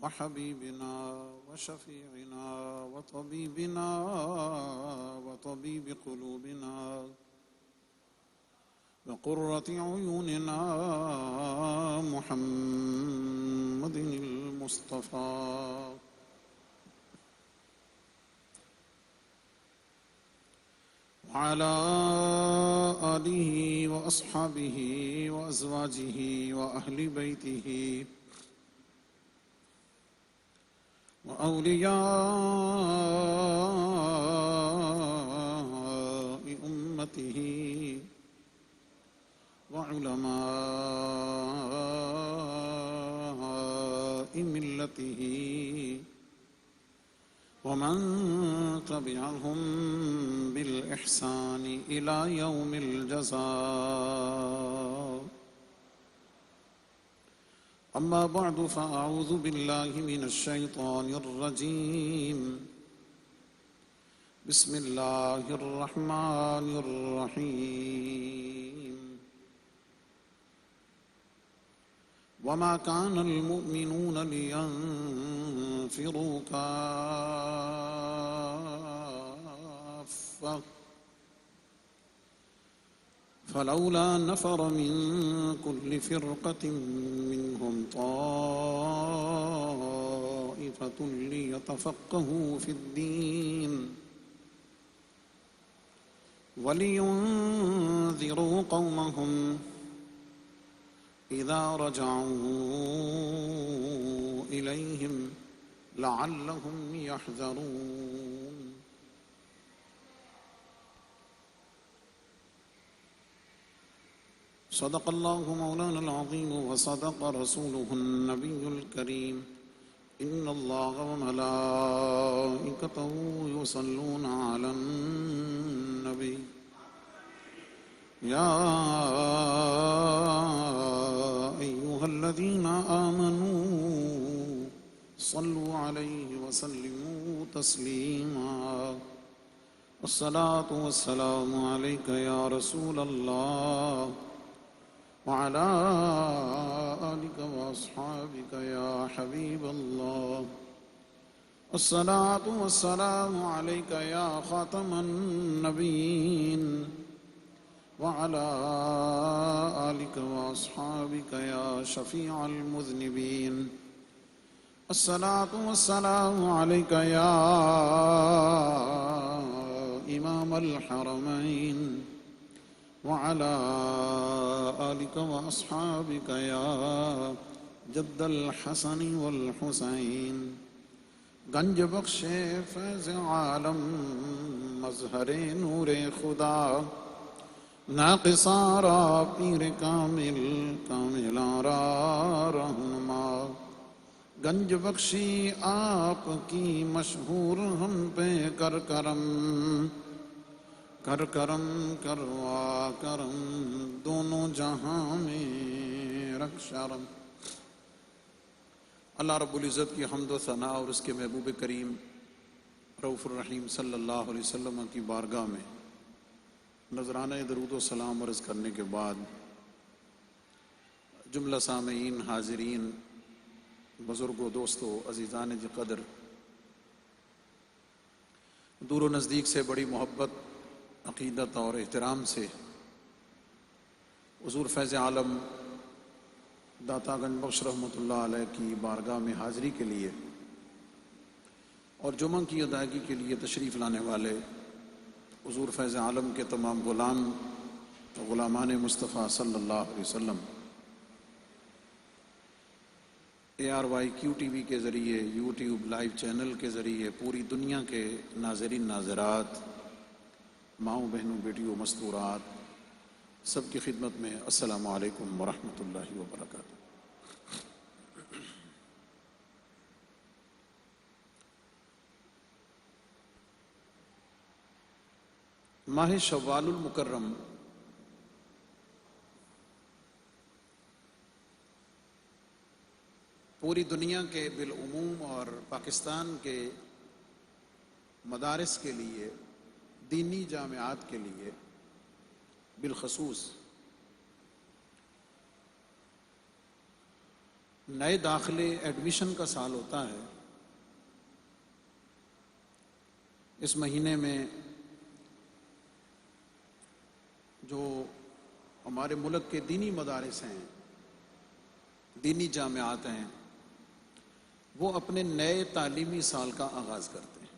وحبيبنا وشفيعنا وطبيبنا وطبيب قلوبنا وقرة عيوننا محمد المصطفى وعلى آله وأصحابه وأزواجه وأهل بيته وأولياء أمته وعلماء ملته ومن تبعهم بالإحسان إلى يوم الجزاء أما بعد فأعوذ بالله من الشيطان الرجيم بسم الله الرحمن الرحيم وما كان المؤمنون لينفروا كافة فلولا نفر من كل فرقة منهم طائفة ليتفقهوا في الدين ولينذروا قومهم إذا رجعوا إليهم لعلهم يحذرون صدق الله مولانا العظيم وصدق رسوله النبي الكريم إن الله وملائكته يصلون على النبي يا أيها الذين آمنوا صلوا عليه وسلموا تسليما والصلاة والسلام عليك يا رسول الله وعلى آلك وأصحابك يا حبيب الله الصلاة والسلام عليك يا خاتم النبيين وعلى آلك وأصحابك يا شفيع المذنبين الصلاة والسلام عليك يا إمام الحرمين وعلى آلك وأصحابك يا جد الحسن والحسين گنج بخش فیض عالم مظہر نور خدا ناقصارا پیر کامل کاملارا رہنما گنج بخشی آپ کی مشہور ہم پہ کر کرم کر کرم کروا کرم دونوں جہاں میں رکھ شرم اللہ رب العزت کی حمد و ثناء اور اس کے محبوب کریم رؤوف الرحیم صلی اللہ علیہ وسلم کی بارگاہ میں نذرانہ درود و سلام عرض کرنے کے بعد جملہ سامعین حاضرین بزرگوں دوستوں عزیزان قدر دور و نزدیک سے بڑی محبت عقیدت اور احترام سے حضور فیض عالم داتا گنج بخش رحمۃ اللہ علیہ کی بارگاہ میں حاضری کے لیے اور جمعہ کی ادائیگی کے لیے تشریف لانے والے حضور فیض عالم کے تمام غلامان مصطفیٰ صلی اللہ علیہ وسلم ARY QTV کے ذریعے YouTube لائیو چینل کے ذریعے پوری دنیا کے ناظرین ناظرات ماؤں بہنوں بیٹیوں مستورات سب کی خدمت میں السلام علیکم ورحمۃ اللہ وبرکاتہ۔ ماہ شوال المکرم پوری دنیا کے بالعموم اور پاکستان کے مدارس کے لیے دینی جامعات کے لیے بالخصوص نئے داخلے ایڈمیشن کا سال ہوتا ہے. اس مہینے میں جو ہمارے ملک کے دینی مدارس ہیں، دینی جامعات ہیں، وہ اپنے نئے تعلیمی سال کا آغاز کرتے ہیں.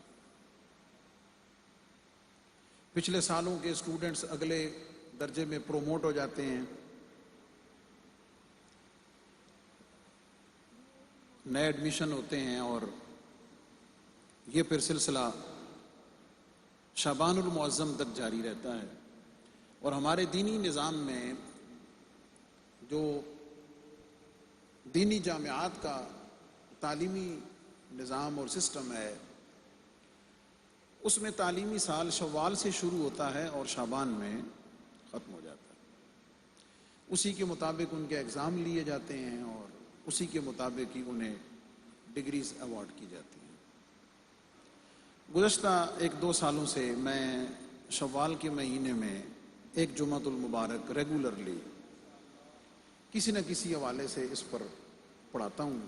پچھلے سالوں کے اسٹوڈنٹس اگلے درجے میں پروموٹ ہو جاتے ہیں، نئے ایڈمیشن ہوتے ہیں، اور یہ پھر سلسلہ شعبان المعظم تک جاری رہتا ہے. اور ہمارے دینی نظام میں جو دینی جامعات کا تعلیمی نظام اور سسٹم ہے، اس میں تعلیمی سال شوال سے شروع ہوتا ہے اور شعبان میں ختم ہو جاتا ہے. اسی کے مطابق ان کے ایگزام لیے جاتے ہیں اور اسی کے مطابق ہی انہیں ڈگریز ایوارڈ کی جاتی ہیں. گزشتہ 1-2 سالوں سے میں شوال کے مہینے میں ایک جمعۃ المبارک ریگولرلی کسی نہ کسی حوالے سے اس پر پڑھاتا ہوں.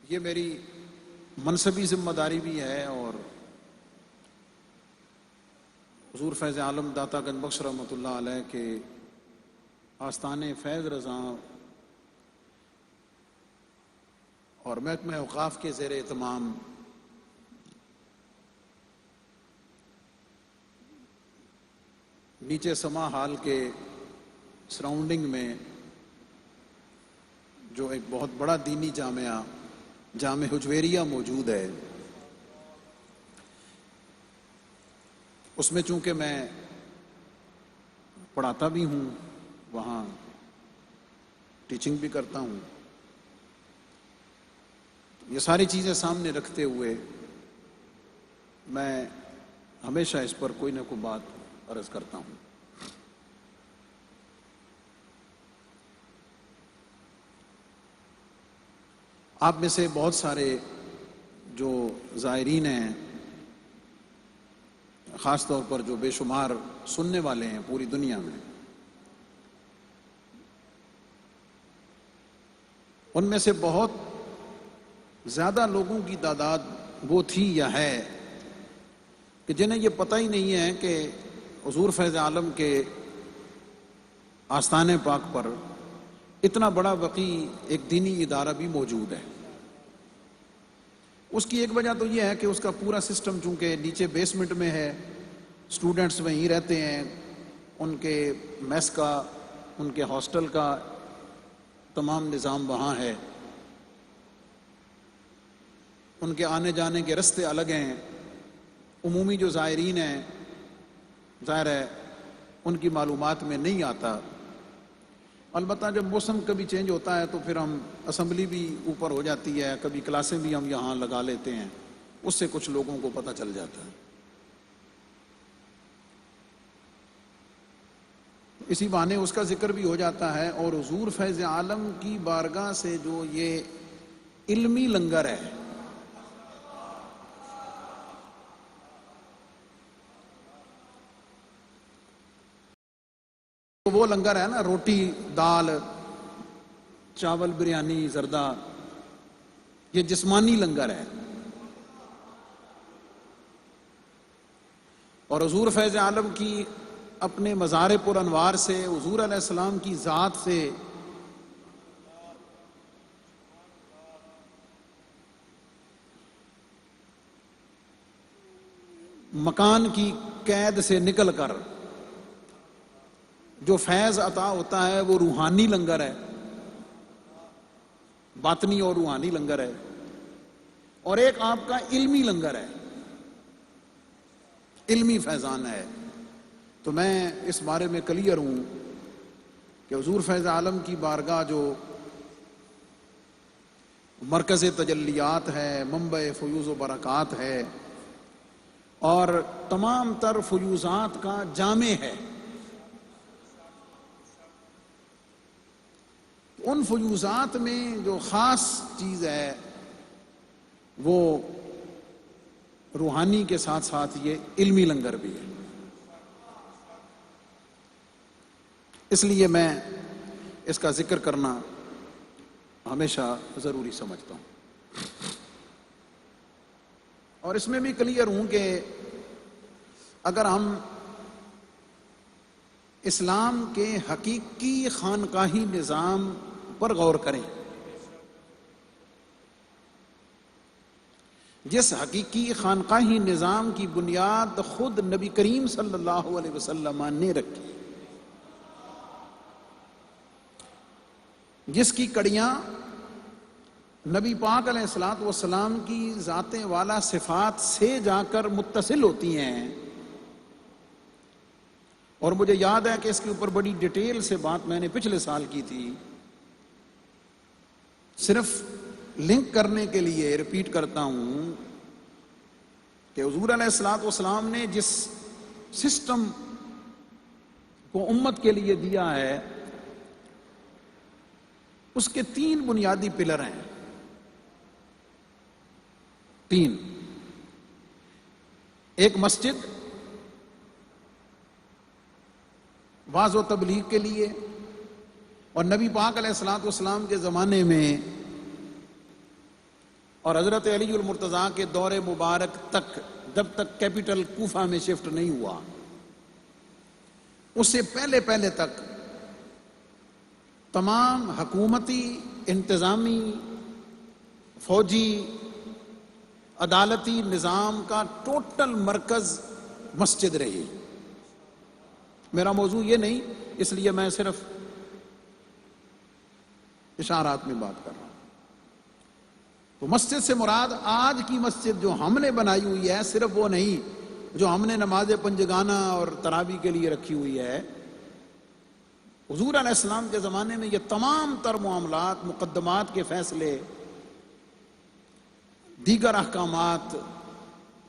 یہ میری منصبی ذمہ داری بھی ہے، اور حضور فیض عالم داتا گنج بخش رحمۃ اللہ علیہ کے آستانے فیض رضا اور محکمہ اوقاف کے زیر اہتمام نیچے سما ہال کے سراؤنڈنگ میں جو ایک بہت بڑا دینی جامعہ جامع حجویریہ موجود ہے، اس میں چونکہ میں پڑھاتا بھی ہوں، وہاں ٹیچنگ بھی کرتا ہوں، یہ ساری چیزیں سامنے رکھتے ہوئے میں ہمیشہ اس پر کوئی نہ کوئی بات عرض کرتا ہوں. آپ میں سے بہت سارے جو زائرین ہیں، خاص طور پر جو بے شمار سننے والے ہیں پوری دنیا میں، ان میں سے بہت زیادہ لوگوں کی تعداد وہ تھی یا ہے کہ جنہیں یہ پتہ ہی نہیں ہے کہ حضور فیض عالم کے آستانے پاک پر اتنا بڑا وقیع ایک دینی ادارہ بھی موجود ہے. اس کی ایک وجہ تو یہ ہے کہ اس کا پورا سسٹم چونکہ نیچے بیسمنٹ میں ہے، اسٹوڈنٹس وہیں رہتے ہیں، ان کے میس کا، ان کے ہاسٹل کا تمام نظام وہاں ہے، ان کے آنے جانے کے رستے الگ ہیں. عمومی جو زائرین ہیں ظاہر ہے ان کی معلومات میں نہیں آتا. البتہ جب موسم کبھی چینج ہوتا ہے تو پھر ہم اسمبلی بھی اوپر ہو جاتی ہے، کبھی کلاسیں بھی ہم یہاں لگا لیتے ہیں، اس سے کچھ لوگوں کو پتہ چل جاتا ہے. اسی بہانے اس کا ذکر بھی ہو جاتا ہے. اور حضور فیض عالم کی بارگاہ سے جو یہ علمی لنگر ہے، وہ لنگر ہے نا، روٹی دال چاول بریانی زردہ، یہ جسمانی لنگر ہے. اور حضور فیض عالم کی اپنے مزار پر انوار سے، حضور علیہ السلام کی ذات سے، مکان کی قید سے نکل کر جو فیض عطا ہوتا ہے وہ روحانی لنگر ہے، باطنی اور روحانی لنگر ہے. اور ایک آپ کا علمی لنگر ہے، علمی فیضان ہے. تو میں اس بارے میں کلیئر ہوں کہ حضور فیض عالم کی بارگاہ جو مرکز تجلیات ہے، منبع فیوز و برکات ہے، اور تمام تر فیوزات کا جامع ہے. ان فیوزات میں جو خاص چیز ہے وہ روحانی کے ساتھ ساتھ یہ علمی لنگر بھی ہے. اس لیے میں اس کا ذکر کرنا ہمیشہ ضروری سمجھتا ہوں، اور اس میں بھی کلیئر ہوں کہ اگر ہم اسلام کے حقیقی خانقاہی نظام پر غور کریں، جس حقیقی خانقاہی نظام کی بنیاد خود نبی کریم صلی اللہ علیہ وسلم نے رکھی، جس کی کڑیاں نبی پاک علیہ الصلوۃ والسلام کی ذات والا صفات سے جا کر متصل ہوتی ہیں، اور مجھے یاد ہے کہ اس کے اوپر بڑی ڈیٹیل سے بات میں نے پچھلے سال کی تھی، صرف لنک کرنے کے لیے ریپیٹ کرتا ہوں کہ حضور علیہ الصلوۃ والسلام نے جس سسٹم کو امت کے لیے دیا ہے اس کے 3 بنیادی پلر ہیں، 3۔ ایک مسجد واعظ و تبلیغ کے لیے، اور نبی پاک علیہ الصلوۃ والسلام کے زمانے میں اور حضرت علی المرتضیٰ کے دور مبارک تک، جب تک کیپٹل کوفہ میں شفٹ نہیں ہوا، اس سے پہلے تک تمام حکومتی، انتظامی، فوجی، عدالتی نظام کا ٹوٹل مرکز مسجد رہی۔ میرا موضوع یہ نہیں، اس لیے میں صرف اشارات میں بات کر رہا ہوں۔ تو مسجد سے مراد آج کی مسجد جو ہم نے بنائی ہوئی ہے، صرف وہ نہیں جو ہم نے نماز پنجگانہ اور تراویح کے لیے رکھی ہوئی ہے۔ حضور علیہ السلام کے زمانے میں یہ تمام تر معاملات، مقدمات کے فیصلے، دیگر احکامات،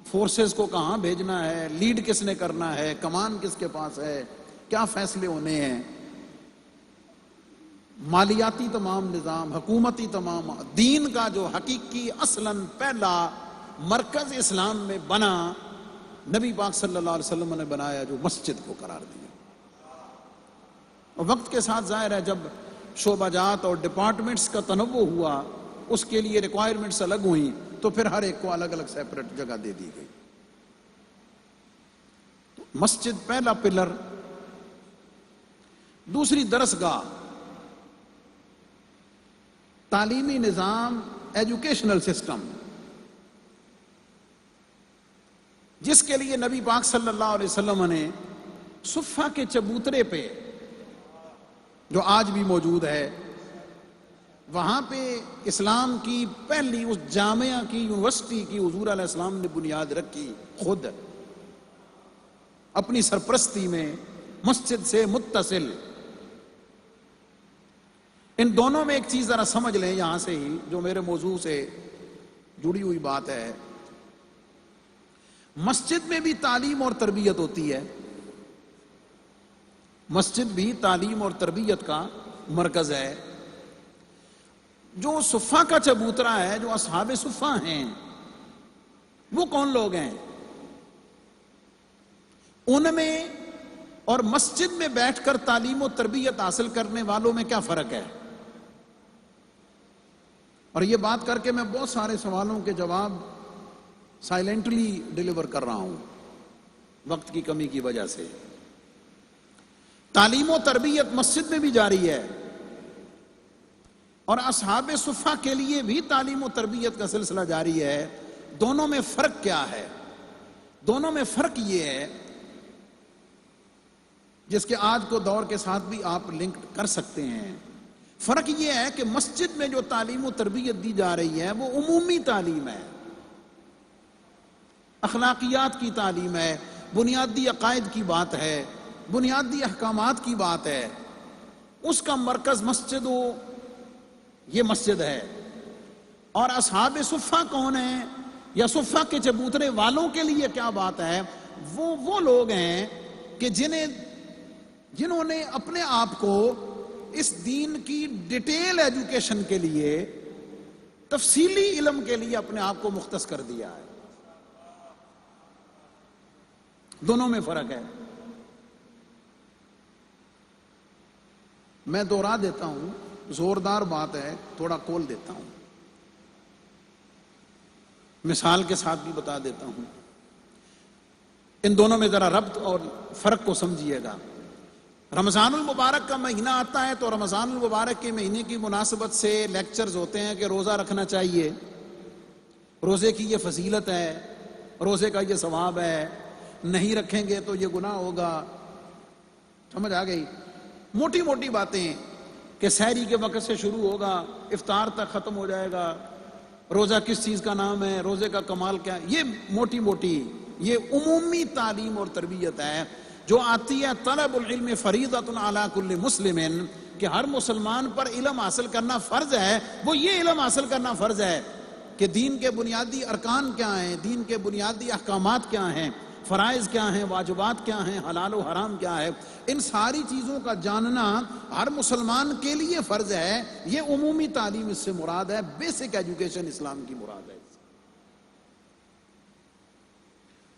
فورسز کو کہاں بھیجنا ہے، لیڈ کس نے کرنا ہے، کمان کس کے پاس ہے، کیا فیصلے ہونے ہیں، مالیاتی تمام نظام، حکومتی تمام، دین کا جو حقیقی اصلاً پہلا مرکز اسلام میں بنا، نبی پاک صلی اللہ علیہ وسلم نے بنایا، جو مسجد کو قرار دیا۔ اور وقت کے ساتھ ظاہر ہے جب شعبہ جات اور ڈپارٹمنٹس کا تنوع ہوا، اس کے لیے ریکوائرمنٹس الگ ہوئیں، تو پھر ہر ایک کو الگ الگ سیپریٹ جگہ دے دی گئی۔ تو مسجد پہلا پلر۔ دوسری درسگاہ، تعلیمی نظام، ایجوکیشنل سسٹم، جس کے لیے نبی پاک صلی اللہ علیہ وسلم نے صفہ کے چبوترے پہ، جو آج بھی موجود ہے، وہاں پہ اسلام کی پہلی اس جامعہ کی، یونیورسٹی کی حضور علیہ السلام نے بنیاد رکھی، خود اپنی سرپرستی میں، مسجد سے متصل۔ ان دونوں میں ایک چیز ذرا سمجھ لیں یہاں سے ہی، جو میرے موضوع سے جڑی ہوئی بات ہے۔ مسجد میں بھی تعلیم اور تربیت ہوتی ہے، مسجد بھی تعلیم اور تربیت کا مرکز ہے۔ جو صفہ کا چبوترا ہے، جو اصحاب صفہ ہیں، وہ کون لوگ ہیں؟ ان میں اور مسجد میں بیٹھ کر تعلیم و تربیت حاصل کرنے والوں میں کیا فرق ہے؟ اور یہ بات کر کے میں بہت سارے سوالوں کے جواب سائلنٹلی ڈیلیور کر رہا ہوں وقت کی کمی کی وجہ سے۔ تعلیم و تربیت مسجد میں بھی جاری ہے، اور اصحاب صفہ کے لیے بھی تعلیم و تربیت کا سلسلہ جاری ہے۔ دونوں میں فرق کیا ہے؟ دونوں میں فرق یہ ہے، جس کے آج کو دور کے ساتھ بھی آپ لنک کر سکتے ہیں۔ فرق یہ ہے کہ مسجد میں جو تعلیم و تربیت دی جا رہی ہے وہ عمومی تعلیم ہے، اخلاقیات کی تعلیم ہے، بنیادی عقائد کی بات ہے، بنیادی احکامات کی بات ہے۔ اس کا مرکز مسجد ہو، یہ مسجد ہے۔ اور اصحاب صفہ کون ہیں، یا صفہ کے چبوترے والوں کے لیے کیا بات ہے؟ وہ لوگ ہیں کہ جنہوں نے اپنے آپ کو اس دین کی ڈیٹیل ایجوکیشن کے لیے، تفصیلی علم کے لیے اپنے آپ کو مختص کر دیا ہے۔ دونوں میں فرق ہے۔ میں دوہرا دیتا ہوں، زوردار بات ہے، تھوڑا کھول دیتا ہوں، مثال کے ساتھ بھی بتا دیتا ہوں، ان دونوں میں ذرا ربط اور فرق کو سمجھیے گا۔ رمضان المبارک کا مہینہ آتا ہے تو رمضان المبارک کے مہینے کی مناسبت سے لیکچرز ہوتے ہیں کہ روزہ رکھنا چاہیے، روزے کی یہ فضیلت ہے، روزے کا یہ ثواب ہے، نہیں رکھیں گے تو یہ گناہ ہوگا۔ سمجھ آ گئی؟ موٹی موٹی باتیں کہ سحری کے وقت سے شروع ہوگا، افطار تک ختم ہو جائے گا، روزہ کس چیز کا نام ہے، روزے کا کمال کیا ہے، یہ موٹی موٹی یہ عمومی تعلیم اور تربیت ہے جو آتی ہے۔ طلب العلم فریضۃ علی کل مسلم، کہ ہر مسلمان پر علم حاصل کرنا فرض ہے۔ وہ یہ علم حاصل کرنا فرض ہے کہ دین کے بنیادی ارکان کیا ہیں، دین کے بنیادی احکامات کیا ہیں، فرائض کیا ہیں، واجبات کیا ہیں، حلال و حرام کیا ہے، ان ساری چیزوں کا جاننا ہر مسلمان کے لیے فرض ہے۔ یہ عمومی تعلیم اس سے مراد ہے، بیسک ایجوکیشن اسلام کی مراد ہے۔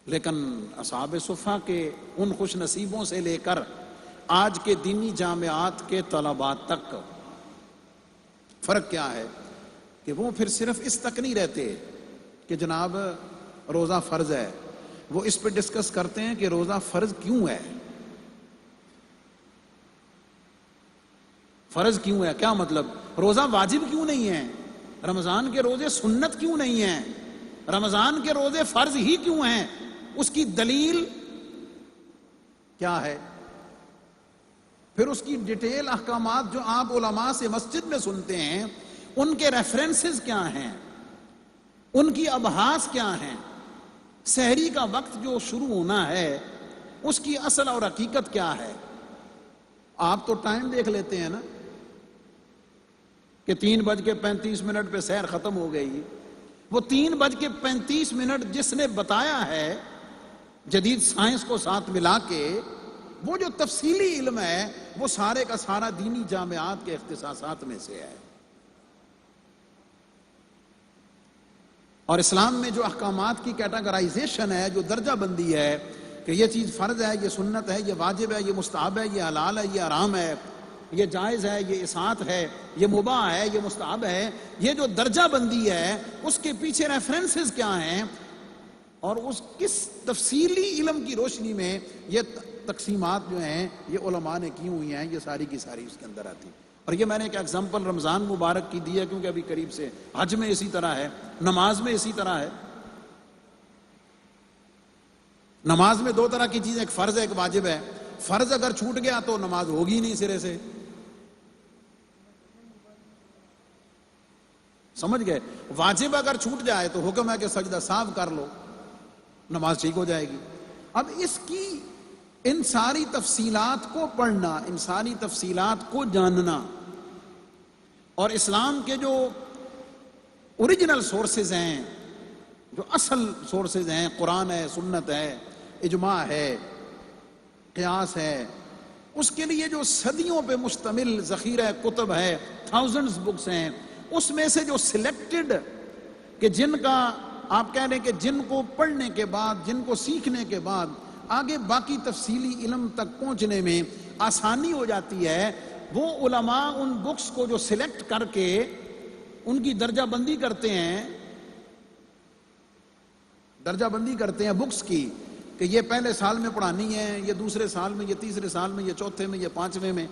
لیکن اصحاب صفہ کے ان خوش نصیبوں سے لے کر آج کے دینی جامعات کے طلباء تک فرق کیا ہے کہ وہ پھر صرف اس تک نہیں رہتے کہ جناب روزہ فرض ہے، وہ اس پہ ڈسکس کرتے ہیں کہ روزہ فرض کیوں ہے، فرض کیوں ہے، کیا مطلب، روزہ واجب کیوں نہیں ہے، رمضان کے روزے سنت کیوں نہیں ہیں، رمضان کے روزے فرض ہی کیوں ہیں، اس کی دلیل کیا ہے، پھر اس کی ڈیٹیل احکامات جو آپ علماء سے مسجد میں سنتے ہیں ان کے ریفرنسز کیا ہیں، ان کی ابحاث کیا ہیں، سحری کا وقت جو شروع ہونا ہے اس کی اصل اور حقیقت کیا ہے۔ آپ تو ٹائم دیکھ لیتے ہیں نا کہ 3:35 پہ سحر ختم ہو گئی، وہ 3:35 جس نے بتایا ہے جدید سائنس کو ساتھ ملا کے، وہ جو تفصیلی علم ہے وہ سارے کا سارا دینی جامعات کے اختصاصات میں سے ہے۔ اور اسلام میں جو احکامات کی کیٹاگرائزیشن ہے، جو درجہ بندی ہے کہ یہ چیز فرض ہے، یہ سنت ہے، یہ واجب ہے، یہ مستحب ہے، یہ حلال ہے، یہ حرام ہے، یہ جائز ہے، یہ اطاعت ہے، یہ مباح ہے، یہ مستحب ہے، یہ جو درجہ بندی ہے اس کے پیچھے ریفرنسز کیا ہیں اور اس کس تفصیلی علم کی روشنی میں یہ تقسیمات جو ہیں یہ علماء نے کی ہوئی ہیں، یہ ساری کی ساری اس کے اندر آتی۔ اور یہ میں نے ایک ایگزامپل رمضان مبارک کی دی ہے کیونکہ ابھی قریب سے حج میں اسی طرح ہے، نماز میں اسی طرح ہے۔ نماز میں 2 طرح کی چیزیں، ایک فرض ہے، ایک واجب ہے۔ فرض اگر چھوٹ گیا تو نماز ہوگی نہیں سرے سے، سمجھ گئے؟ واجب اگر چھوٹ جائے تو حکم ہے کہ سجدہ سہو کر لو، نماز ٹھیک ہو جائے گی۔ اب اس کی ان ساری تفصیلات کو پڑھنا، ان ساری تفصیلات کو جاننا، اور اسلام کے جو اوریجنل سورسز ہیں، جو اصل سورسز ہیں، قرآن ہے، سنت ہے، اجماع ہے، قیاس ہے، اس کے لیے جو صدیوں پہ مشتمل ذخیرہ کتب ہے، تھاؤزنڈز بکس ہیں، اس میں سے جو سلیکٹڈ کہ جن کا آپ کہہ رہے ہیں کہ جن کو پڑھنے کے بعد، جن کو سیکھنے کے بعد آگے باقی تفصیلی علم تک پہنچنے میں آسانی ہو جاتی ہے، وہ علماء ان بکس کو جو سلیکٹ کر کے ان کی درجہ بندی کرتے ہیں، درجہ بندی کرتے ہیں بکس کی کہ یہ پہلے سال میں پڑھانی ہے، یہ دوسرے سال میں، یہ تیسرے سال میں، یہ چوتھے میں، یہ 5ویں میں،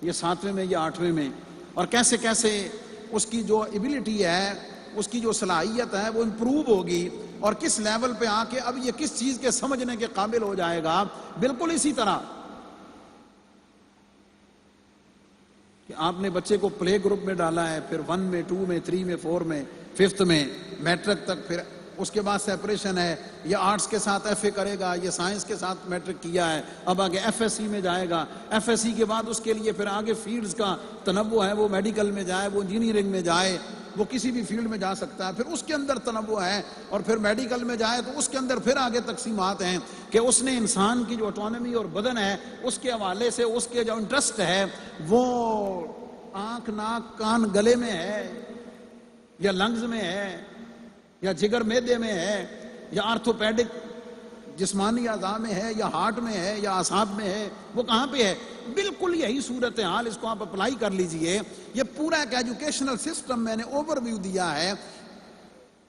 یہ 7ویں میں، یہ 8ویں میں، اور کیسے کیسے اس کی جو ایبیلٹی ہے، اس کی جو صلاحیت ہے وہ امپروو ہوگی، اور کس لیول پہ آ کے اب یہ کس چیز کے سمجھنے کے قابل ہو جائے گا۔ بالکل اسی طرح کہ آپ نے بچے کو پلے گروپ میں ڈالا ہے، پھر 1 میں، 2 میں، 3 میں، 4 میں، 5th میں، میٹرک تک، پھر اس کے بعد سیپریشن ہے، یہ آرٹس کے ساتھ ایف اے کرے گا، یہ سائنس کے ساتھ میٹرک کیا ہے، اب آگے ایف ایس سی میں جائے گا، ایف ایس سی کے بعد اس کے لیے پھر آگے فیلڈز کا تنوع ہے، وہ میڈیکل میں جائے، وہ انجینئرنگ میں جائے، وہ کسی بھی فیلڈ میں جا سکتا ہے، پھر اس کے اندر تنوع ہے، اور پھر میڈیکل میں جائے تو اس کے اندر پھر آگے تقسیمات ہیں کہ اس نے انسان کی جو آٹونومی اور بدن ہے اس کے حوالے سے اس کے جو انٹرسٹ ہے وہ آنکھ، ناک، کان، گلے میں ہے، یا لنگز میں ہے، یا جگر معدے میں ہے، یا آرتھوپیڈک جسمانی اعضاء میں ہے یا ہارٹ میں ہے یا اعصاب میں ہے، وہ کہاں پہ ہے؟ بالکل یہی صورتحال، اس کو آپ اپلائی کر لیجئے۔ یہ پورا ایک ایجوکیشنل سسٹم میں نے اوور ویو دیا ہے،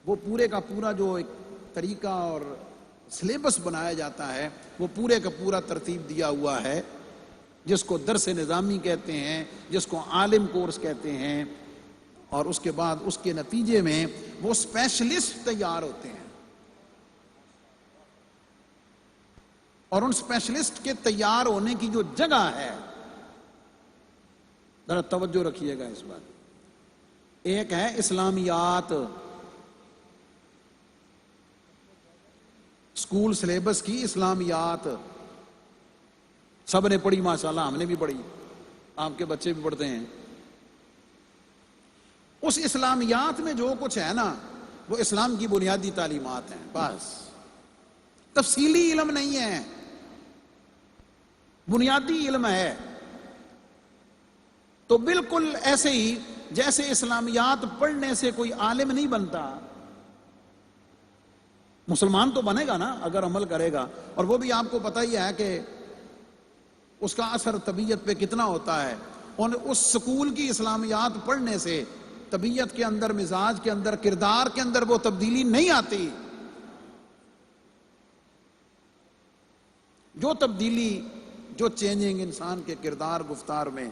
وہ پورے کا پورا جو ایک طریقہ اور سلیبس بنایا جاتا ہے وہ پورے کا پورا ترتیب دیا ہوا ہے، جس کو درس نظامی کہتے ہیں، جس کو عالم کورس کہتے ہیں، اور اس کے بعد اس کے نتیجے میں وہ اسپیشلسٹ تیار ہوتے ہیں، اور ان اسپیشلسٹ کے تیار ہونے کی جو جگہ ہے، ذرا توجہ رکھیے گا اس بات، ایک ہے اسلامیات، اسکول سلیبس کی اسلامیات، سب نے پڑھی ماشاءاللہ، ہم نے بھی پڑھی، آپ کے بچے بھی پڑھتے ہیں۔ اس اسلامیات میں جو کچھ ہے نا وہ اسلام کی بنیادی تعلیمات ہیں، بس تفصیلی علم نہیں ہے، بنیادی علم ہے۔ تو بالکل ایسے ہی جیسے اسلامیات پڑھنے سے کوئی عالم نہیں بنتا، مسلمان تو بنے گا نا اگر عمل کرے گا، اور وہ بھی آپ کو پتہ ہی ہے کہ اس کا اثر طبیعت پہ کتنا ہوتا ہے۔ اور اس سکول کی اسلامیات پڑھنے سے طبیعت کے اندر، مزاج کے اندر، کردار کے اندر وہ تبدیلی نہیں آتی۔ جو تبدیلی، جو چینجنگ انسان کے کردار گفتار میں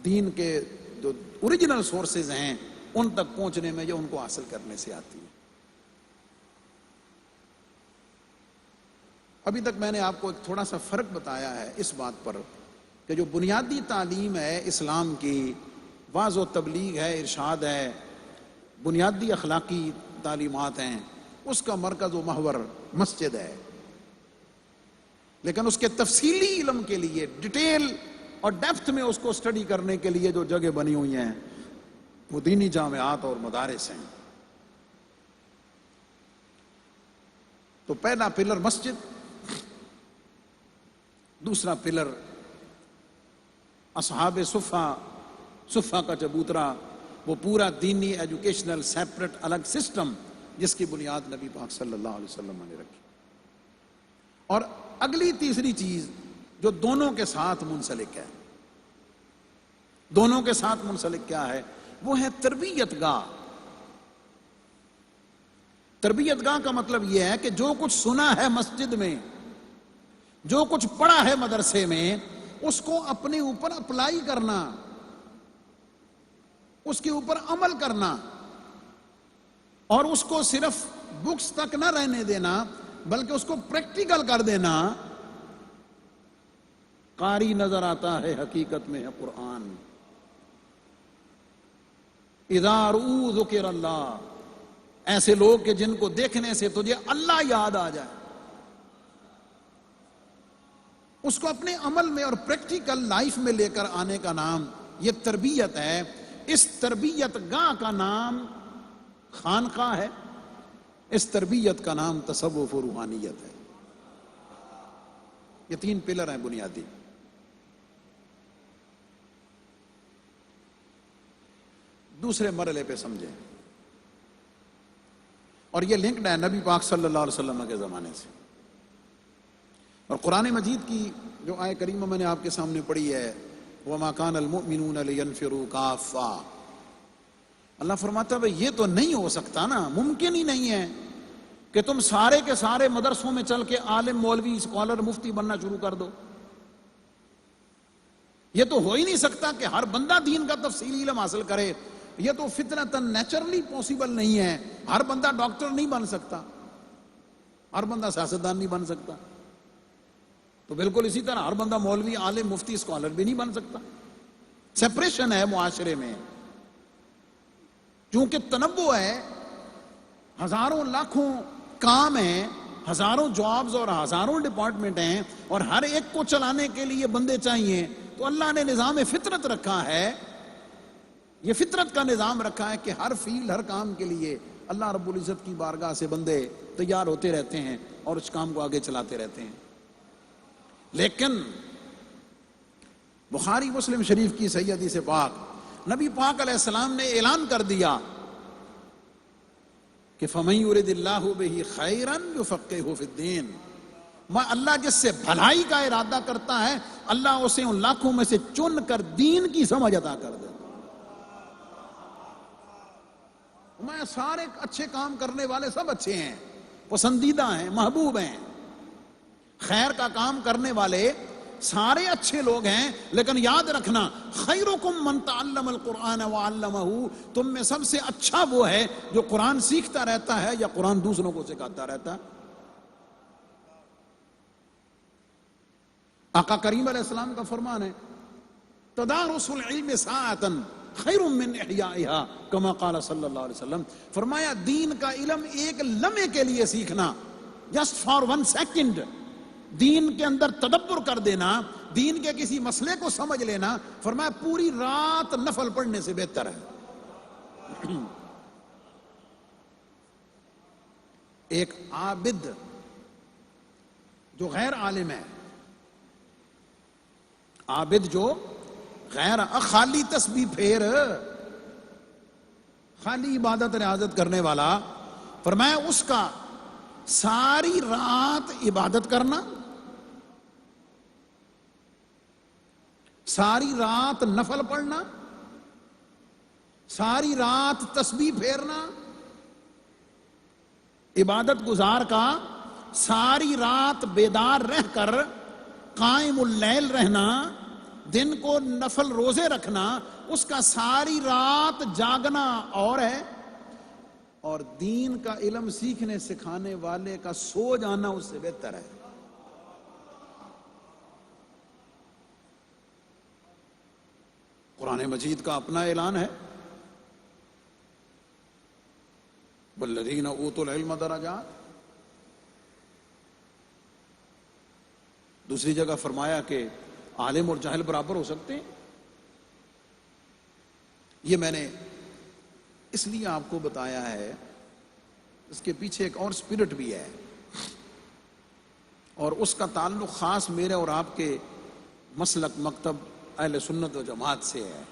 دین کے جو اوریجنل سورسز ہیں ان تک پہنچنے میں، جو ان کو حاصل کرنے سے آتی ہے۔ ابھی تک میں نے آپ کو ایک تھوڑا سا فرق بتایا ہے اس بات پر کہ جو بنیادی تعلیم ہے اسلام کی، واعظ و تبلیغ ہے، ارشاد ہے، بنیادی اخلاقی تعلیمات ہیں، اس کا مرکز و محور مسجد ہے۔ لیکن اس کے تفصیلی علم کے لیے، ڈیٹیل اور ڈیپتھ میں اس کو سٹڈی کرنے کے لیے جو جگہ بنی ہوئی ہیں وہ دینی جامعات اور مدارس ہیں۔ تو پہلا پلر مسجد، دوسرا پلر اصحاب صفہ کا چبوترا، وہ پورا دینی ایجوکیشنل سیپریٹ الگ سسٹم جس کی بنیاد نبی پاک صلی اللہ علیہ وسلم نے رکھی۔ اور اگلی تیسری چیز جو دونوں کے ساتھ منسلک ہے، دونوں کے ساتھ منسلک کیا ہے؟ وہ ہے تربیت گاہ۔ تربیت گاہ کا مطلب یہ ہے کہ جو کچھ سنا ہے مسجد میں، جو کچھ پڑھا ہے مدرسے میں، اس کو اپنے اوپر اپلائی کرنا، اس کے اوپر عمل کرنا، اور اس کو صرف بکس تک نہ رہنے دینا بلکہ اس کو پریکٹیکل کر دینا۔ قاری نظر آتا ہے، حقیقت میں ہے قرآن۔ اذا رؤوا ذکر اللہ، ایسے لوگ کہ جن کو دیکھنے سے تجھے اللہ یاد آ جائے، اس کو اپنے عمل میں اور پریکٹیکل لائف میں لے کر آنے کا نام یہ تربیت ہے۔ اس تربیت گاہ کا نام خانقاہ ہے، اس تربیت کا نام تصوف و روحانیت ہے۔ یہ تین پلر ہیں بنیادی۔ دوسرے مرحلے پہ سمجھیں، اور یہ لنکڈ ہے نبی پاک صلی اللہ علیہ وسلم کے زمانے سے، اور قرآن مجید کی جو آیہ کریمہ میں نے آپ کے سامنے پڑھی ہے، وَمَا كَانَ الْمُؤْمِنُونَ لِيَنْفِرُوا كَافَّةً، اللہ فرماتا ہے یہ تو نہیں ہو سکتا نا، ممکن ہی نہیں ہے کہ تم سارے کے سارے مدرسوں میں چل کے عالم، مولوی، اسکالر، مفتی بننا شروع کر دو۔ یہ تو ہو ہی نہیں سکتا کہ ہر بندہ دین کا تفصیلی علم حاصل کرے، یہ تو فطرتاً نیچرلی پاسبل نہیں ہے۔ ہر بندہ ڈاکٹر نہیں بن سکتا، ہر بندہ سیاستدان نہیں بن سکتا، تو بالکل اسی طرح ہر بندہ مولوی، عالم، مفتی، اسکالر بھی نہیں بن سکتا۔ سپریشن ہے معاشرے میں، چونکہ تنوع ہے، ہزاروں لاکھوں کام ہیں، ہزاروں جابز اور ہزاروں ڈپارٹمنٹ ہیں، اور ہر ایک کو چلانے کے لیے بندے چاہیے، تو اللہ نے نظام فطرت رکھا ہے، یہ فطرت کا نظام رکھا ہے کہ ہر فیلڈ، ہر کام کے لیے اللہ رب العزت کی بارگاہ سے بندے تیار ہوتے رہتے ہیں اور اس کام کو آگے چلاتے رہتے ہیں۔ لیکن بخاری مسلم شریف کی صحیح حدیث پاک، نبی پاک علیہ السلام نے اعلان کر دیا کہ فَمَن يُرِدِ اللَّهُ بِهِ خَيْرًا يُفَقِّهْهُ فِي الدِّينِ، میں اللہ جس سے بھلائی کا ارادہ کرتا ہے اللہ اسے ان لاکھوں میں سے چن کر دین کی سمجھ عطا کر دیتا. میں سارے اچھے کام کرنے والے سب اچھے ہیں، پسندیدہ ہیں، محبوب ہیں. خیر کا کام کرنے والے سارے اچھے لوگ ہیں، لیکن یاد رکھنا خیرکم من تعلم القرآن وعلمہ، تم میں سب سے اچھا وہ ہے جو قرآن سیکھتا رہتا ہے یا قرآن دوسروں کو سکھاتا رہتا ہے. آقا کریم علیہ السلام کا فرمان ہے تدارس العلم ساعتا خیر من احیائها کما قال صلی اللہ علیہ وسلم. فرمایا دین کا علم ایک لمحے کے لیے سیکھنا، جسٹ فار 1 سیکنڈ دین کے اندر تدبر کر دینا، دین کے کسی مسئلے کو سمجھ لینا، فرمایا پوری رات نفل پڑھنے سے بہتر ہے. ایک عابد جو غیر عالم ہے، عابد جو غیر خالی تسبیح پھیر، خالی عبادت ریاضت کرنے والا، فرمایا اس کا ساری رات عبادت کرنا، ساری رات نفل پڑھنا، ساری رات تسبیح پھیرنا، عبادت گزار کا ساری رات بیدار رہ کر قائم اللیل رہنا، دن کو نفل روزے رکھنا، اس کا ساری رات جاگنا اور ہے، اور دین کا علم سیکھنے سکھانے والے کا سو جانا اس سے بہتر ہے. قرآن مجید کا اپنا اعلان ہے والذین اوتوا العلم درجات. دوسری جگہ فرمایا کہ عالم اور جاہل برابر ہو سکتے ہیں. یہ میں نے اس لیے آپ کو بتایا ہے، اس کے پیچھے ایک اور سپرٹ بھی ہے، اور اس کا تعلق خاص میرے اور آپ کے مسلک مکتب اہل سنت و جماعت سے ہے.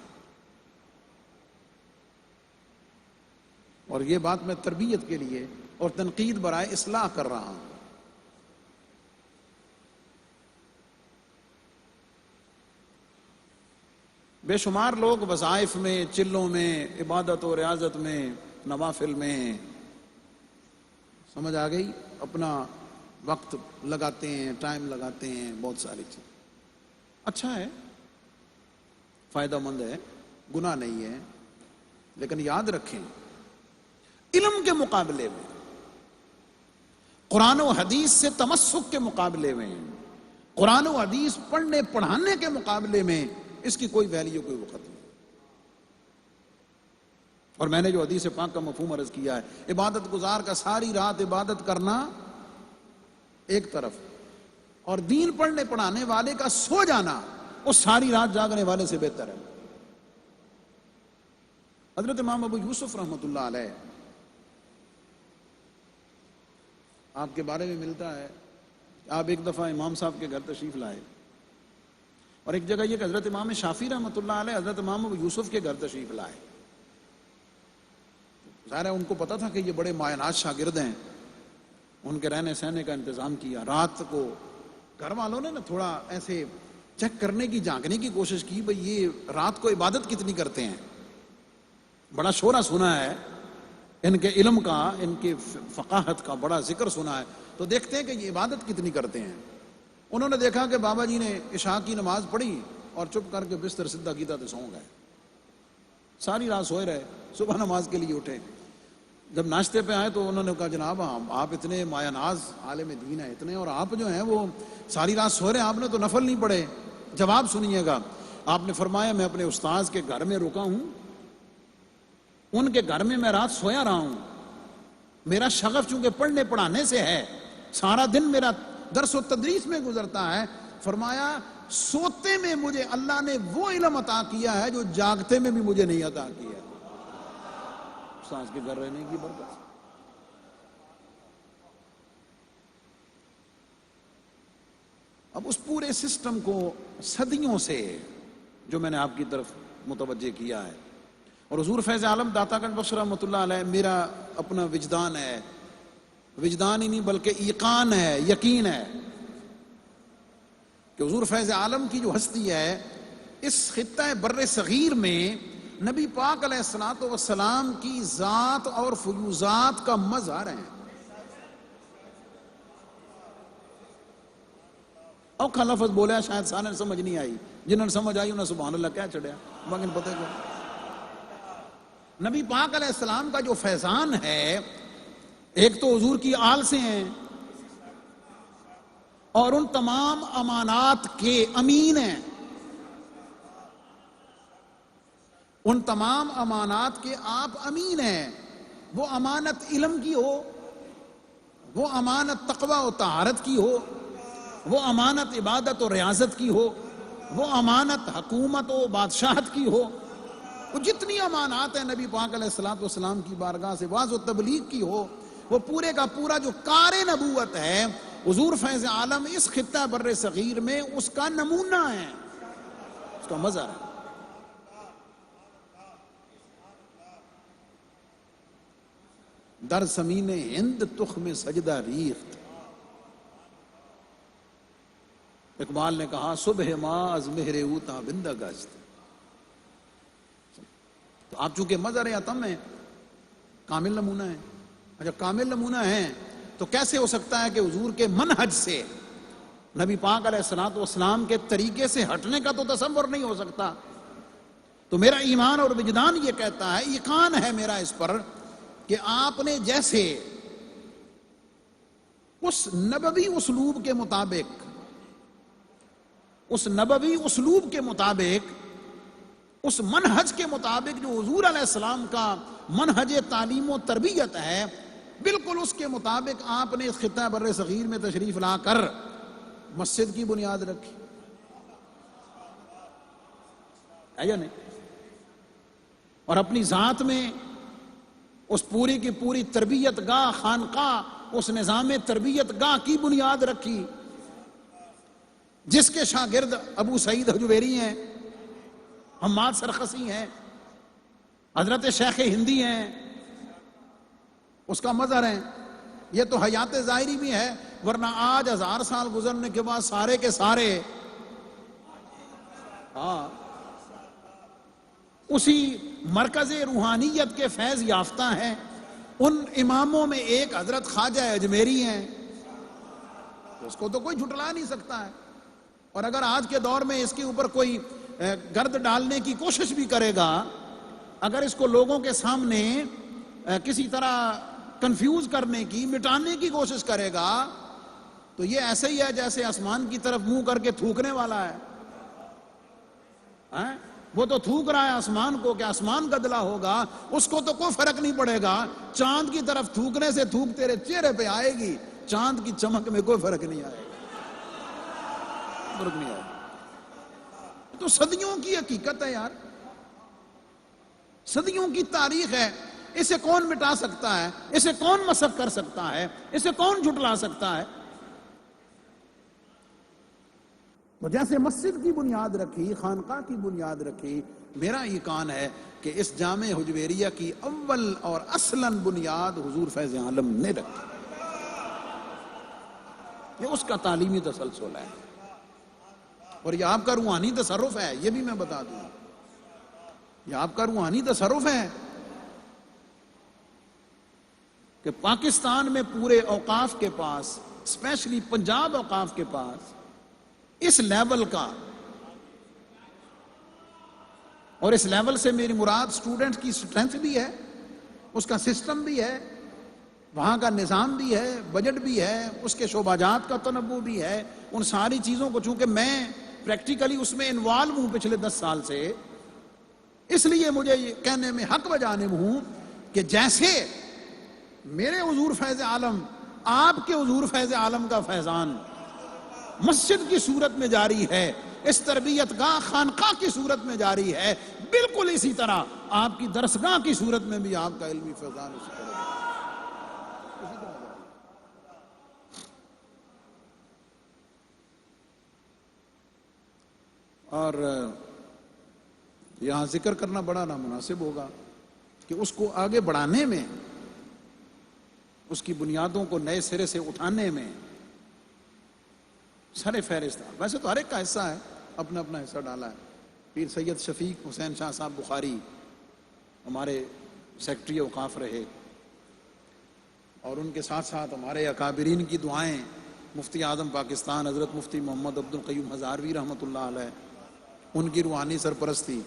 اور یہ بات میں تربیت کے لیے اور تنقید برائے اصلاح کر رہا ہوں. بے شمار لوگ وظائف میں، چلوں میں، عبادت و ریاضت میں، نوافل میں، سمجھ آ گئی، اپنا وقت لگاتے ہیں، ٹائم لگاتے ہیں، بہت ساری چیز. اچھا ہے، فائدہ مند ہے، گناہ نہیں ہے، لیکن یاد رکھیں علم کے مقابلے میں، قرآن و حدیث سے تمسک کے مقابلے میں، قرآن و حدیث پڑھنے پڑھانے کے مقابلے میں اس کی کوئی ویلیو، کوئی وقت نہیں. اور میں نے جو حدیث پاک کا مفہوم عرض کیا ہے، عبادت گزار کا ساری رات عبادت کرنا ایک طرف، اور دین پڑھنے پڑھانے والے کا سو جانا اس ساری رات جاگنے والے سے بہتر ہے. حضرت امام ابو یوسف رحمۃ اللہ علیہ، آپ کے بارے میں ملتا ہے، آپ ایک دفعہ امام صاحب کے گھر تشریف لائے، اور ایک جگہ یہ کہ حضرت امام شافعی رحمۃ اللہ علیہ حضرت امام ابو یوسف کے گھر تشریف لائے. ظاہر ہے ان کو پتا تھا کہ یہ بڑے مایانات شاگرد ہیں، ان کے رہنے سہنے کا انتظام کیا. رات کو گھر والوں نے نا تھوڑا ایسے چیک کرنے کی، جھانکنے کی کوشش کی، بھئی یہ رات کو عبادت کتنی کرتے ہیں. بڑا شورا سنا ہے ان کے علم کا، ان کی فقاہت کا بڑا ذکر سنا ہے، تو دیکھتے ہیں کہ یہ عبادت کتنی کرتے ہیں. انہوں نے دیکھا کہ بابا جی نے عشاء کی نماز پڑھی اور چپ کر کے بستر سدھا کیتا تو سو گئے. ساری رات سوئے رہے، صبح نماز کے لیے اٹھے. جب ناشتے پہ آئے تو انہوں نے کہا جناب آپ اتنے مایہ ناز عالم دین ہیں اتنے، اور آپ جو ہیں وہ ساری رات سو رہے ہیں، آپ نے تو نفل نہیں پڑھے. جواب سنیے گا. آپ نے فرمایا میں اپنے استاذ کے گھر میں رکا ہوں، ان کے گھر میں رات سویا رہا ہوں. میرا شغف چونکہ پڑھنے پڑھانے سے ہے، سارا دن میرا درس و تدریس میں گزرتا ہے. فرمایا سوتے میں مجھے اللہ نے وہ علم عطا کیا ہے جو جاگتے میں بھی مجھے نہیں عطا کیا. استاذ کے گھر رہنے کی برکت. اب اس پورے سسٹم کو صدیوں سے جو میں نے آپ کی طرف متوجہ کیا ہے، اور حضور فیض عالم داتا گنج بخش رحمۃ اللہ علیہ میرا اپنا وجدان ہے، وجدان ہی نہیں بلکہ ایقان ہے، یقین ہے کہ حضور فیض عالم کی جو ہستی ہے اس خطہ بر صغیر میں نبی پاک علیہ الصلوۃ والسلام کی ذات اور فیوزات کا مظہر ہے. اوکھا لفظ بولیا شاید سارے سمجھ نہیں آئی، جنہوں نے سمجھ آئی انہیں سبحان اللہ کیا چڑھیا، مگر پتہ کو نبی پاک علیہ السلام کا جو فیضان ہے ایک تو حضور کی آل سے ہیں اور ان تمام امانات کے امین ہیں. ان تمام امانات کے آپ امین ہیں. وہ امانت علم کی ہو، وہ امانت تقوی و طہارت کی ہو، وہ امانت عبادت و ریاضت کی ہو، وہ امانت حکومت و بادشاہت کی ہو، وہ جتنی امانات ہیں نبی پاک علیہ الصلوۃ والسلام کی بارگاہ سے واعظ و تبلیغ کی ہو، وہ پورے کا پورا جو کار نبوت ہے حضور فیض عالم اس خطہ بر صغیر میں اس کا نمونہ ہے، اس کا مظہر ہے. در زمین ہند تخم سجدہ ریخت. اقبال نے کہا صبح ماں از مہر او تابندہ گشت. تو آپ چونکہ مظہر اتم ہیں، کامل نمونہ ہیں. اچھا کامل نمونہ ہیں تو کیسے ہو سکتا ہے کہ حضور کے منہج سے، نبی پاک علیہ الصلوۃ والسلام کے طریقے سے ہٹنے کا تو تصور نہیں ہو سکتا. تو میرا ایمان اور وجدان یہ کہتا ہے، یقین ہے میرا اس پر کہ آپ نے جیسے اس نبوی اسلوب کے مطابق، اس نبوی اسلوب کے مطابق، اس منہج کے مطابق جو حضور علیہ السلام کا منہج تعلیم و تربیت ہے، بالکل اس کے مطابق آپ نے اس خطہ بر صغیر میں تشریف لا کر مسجد کی بنیاد رکھی ہے یا نہیں؟ اور اپنی ذات میں اس پوری کی پوری تربیت گاہ خانقاہ، اس نظام تربیت گاہ کی بنیاد رکھی جس کے شاگرد ابو سعید حجویری ہیں، حماد سرخسی ہیں، حضرت شیخ ہندی ہیں، اس کا مظہر ہے. یہ تو حیات ظاہری بھی ہے، ورنہ آج 1000 سال گزرنے کے بعد سارے کے سارے اسی مرکز روحانیت کے فیض یافتہ ہیں. ان اماموں میں ایک حضرت خواجہ اجمیری ہیں، اس کو تو کوئی جھٹلا نہیں سکتا ہے. اور اگر آج کے دور میں اس کے اوپر کوئی گرد ڈالنے کی کوشش بھی کرے گا، اگر اس کو لوگوں کے سامنے کسی طرح کنفیوز کرنے کی، مٹانے کی کوشش کرے گا، تو یہ ایسے ہی ہے جیسے آسمان کی طرف منہ کر کے تھوکنے والا ہے. وہ تو تھوک رہا ہے آسمان کو کہ آسمان گدلا ہوگا، اس کو تو کوئی فرق نہیں پڑے گا. چاند کی طرف تھوکنے سے تھوک تیرے چہرے پہ آئے گی، چاند کی چمک میں کوئی فرق نہیں آئے گا. فرق نہیں آئے گا. تو صدیوں کی حقیقت ہے یار، صدیوں کی تاریخ ہے. اسے کون مٹا سکتا ہے؟ اسے کون مسخ کر سکتا ہے؟ اسے کون جھٹلا سکتا ہے؟ تو جیسے مسجد کی بنیاد رکھی، خانقاہ کی بنیاد رکھی، میرا یقین ہے کہ اس جامع حجویریہ کی اول اور اصلاً بنیاد حضور فیض عالم نے رکھی. یہ اس کا تعلیمی تسلسل ہے اور یہ آپ کا روحانی تصرف ہے. یہ بھی میں بتا دوں، یہ آپ کا روحانی تصرف ہے کہ پاکستان میں پورے اوقاف کے پاس، اسپیشلی پنجاب اوقاف کے پاس اس لیول کا، اور اس لیول سے میری مراد سٹوڈنٹ کی سٹرینتھ بھی ہے، اس کا سسٹم بھی ہے، وہاں کا نظام بھی ہے، بجٹ بھی ہے، اس کے شعبہ جات کا تنوع بھی ہے. ان ساری چیزوں کو چونکہ میں پریکٹیکلی اس میں انوالو ہوں پچھلے 10 سال سے، اس لیے مجھے یہ کہنے میں حق بجانب ہوں کہ جیسے میرے حضور فیض عالم، آپ کے حضور فیض عالم کا فیضان مسجد کی صورت میں جاری ہے، اس تربیت گاہ خانقاہ کی صورت میں جاری ہے، بالکل اسی طرح آپ کی درسگاہ کی صورت میں بھی آپ کا علمی فیضان اسی طرح جاری ہے. اور یہاں ذکر کرنا بڑا نامناسب ہوگا کہ اس کو آگے بڑھانے میں، اس کی بنیادوں کو نئے سرے سے اٹھانے میں سر فہرست. ویسے تو ہر ایک کا حصہ ہے، اپنا اپنا حصہ ڈالا ہے. پیر سید شفیق حسین شاہ صاحب بخاری ہمارے سیکٹری اوقاف رہے، اور ان کے ساتھ ساتھ ہمارے اکابرین کی دعائیں، مفتی اعظم پاکستان حضرت مفتی محمد عبد القیوم ہزاروی رحمۃ اللہ علیہ، ان کی روحانی سرپرستی،